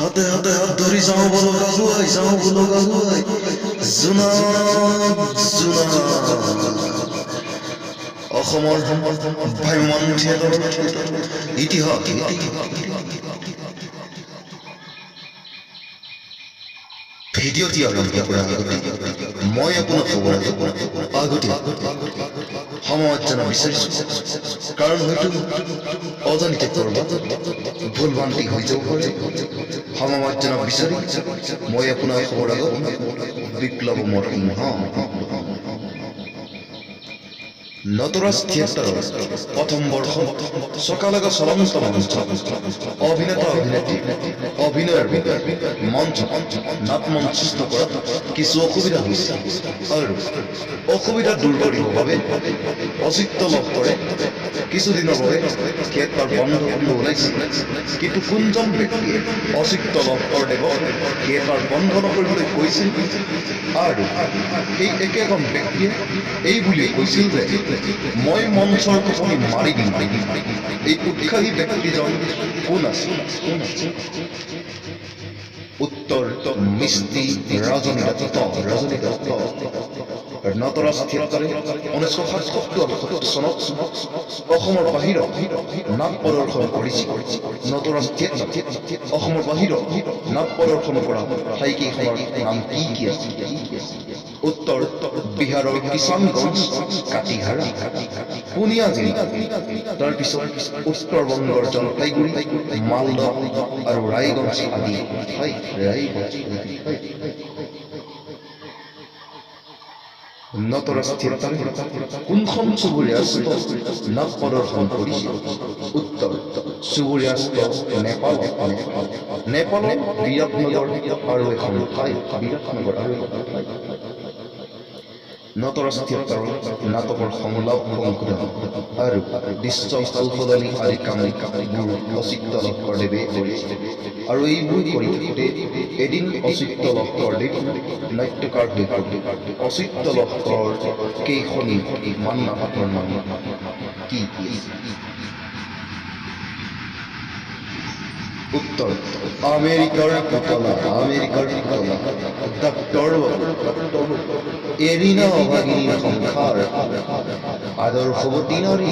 হাতে হাতে হাত ধৰি যাওঁ বলো গাগুৱাই জোনাক জোনাক অসমৰ ভ্ৰাম্যমাণ থিয়েটাৰৰ ইতিহাস ভিডিঅ'টি আৰম্ভ কৰাৰ আগতে মই আপোনাক খবৰ আগতীয়া সমালোচনা বিচাৰিছোঁ কাৰণ হয়তো অজানিতে ক'ৰবাত ভুল ভ্ৰান্তি হৈ যাব পাৰে সমালোচনা বিচাৰি মই আপোনাৰ খবৰ আগত বিপ্লৱ সিংহ নটৰাজ থিয়েটাৰৰ প্ৰথম বৰ্ষ সকালগা চলন্ত মঞ্চ অভিনেতা অভিনেত্ৰী অভিনয়ৰ মঞ্চ নাট মঞ্চস্থ কৰাত কিছু অসুবিধা হৈছে আৰু অসুবিধা দূৰ কৰিবৰ বাবে অচিত্য লাভ কৰে কিছুদিনৰ বাবে থিয়েটাৰ বন্ধ কৰিব ওলাইছিল কিন্তু কোনজন ব্যক্তিয়ে অচিত্য লাভ দেৱ থিয়েটাৰ বন্ধ নকৰিবলৈ কৈছিল আৰু সেই একেজন ব্যক্তিয়ে এই বুলি কৈছিল যে মই মঞ্চৰ টোপনি মাৰি দিম এই উৎসাহী ব্যক্তিজন কোন আছিল উত্তৰ মিস্তি ৰজনী দত্ত নটৰাজ থিয়েটাৰে 1977 চনত অসমৰ বাহিৰত নাট প্ৰদৰ্শন কৰিছিল নটৰাজ থিয়েটাৰ অসমৰ বাহিৰত নাট প্ৰদৰ্শন কৰা ঠাইকেইখনৰ নাম কি আছিল উত্তৰ বিহাৰৰ কিষাণগঞ্জ কাটিহাৰা পুনিয়া জিলা তাৰপিছত উত্তৰবংগৰ জলপাইগুৰি মালদা আৰু ৰায়গঞ্জ আদি ঠাই নটৰাজ থিয়েটাৰ কোনখন চুবুৰীয়া নাট প্ৰদৰ্শন কৰিছিল উত্তৰ চুবুৰীয়া নেপালৰ বিৰাটনগৰ আৰু এখন ঠাই বিৰাটনগৰ আৰু নটৰাজ থিয়েটাৰৰ নাটকৰ সংলাপ সংশোধন আৰু দৃশ্য সালসলনি আদি কামবোৰ অচিত্য লহকৰদেৱে কৰিছিল আৰু এইবোৰ কৰি থাকোঁতে এদিন অচিত্য লহকৰদেৱ নাট্যকাৰ হৈ পৰিল অচিত্য লহকৰৰ কেইখনিমান নাটকৰ নাম কি উত্তৰ আমেৰিকাৰ পুতলা ডক্টৰ এৰিনা অভাগিনীৰ সংসাৰ আদৰ্শৱতী নাৰী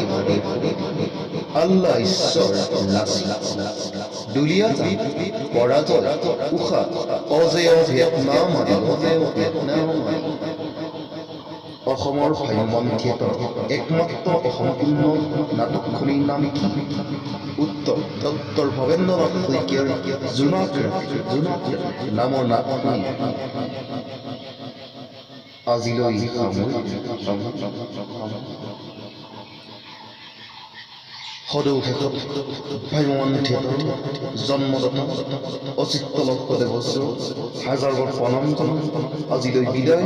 আল্লাহ ঈশ্বৰ দুলীয়া পৰাজয় উষা অজেয় ভিয়েটনাম অসমৰ ভ্ৰাম্যমাণ থিয়েটাৰ একমাত্ৰ অসম্পূৰ্ণ নাটকখনিৰ নাম কি উত্তৰ ডক্টৰ ভৱেন্দ্ৰনাথ শইকীয়াৰ জোনাক নামৰ নাটকখনি আজিলৈ সদৌ শেষত ভ্ৰাম্যমাণ থিয়েটাৰ জন্মদাতা অচিত্য লহকৰদেৱৰ হাজাৰবাৰ প্ৰণাম আজিলৈ বিদায়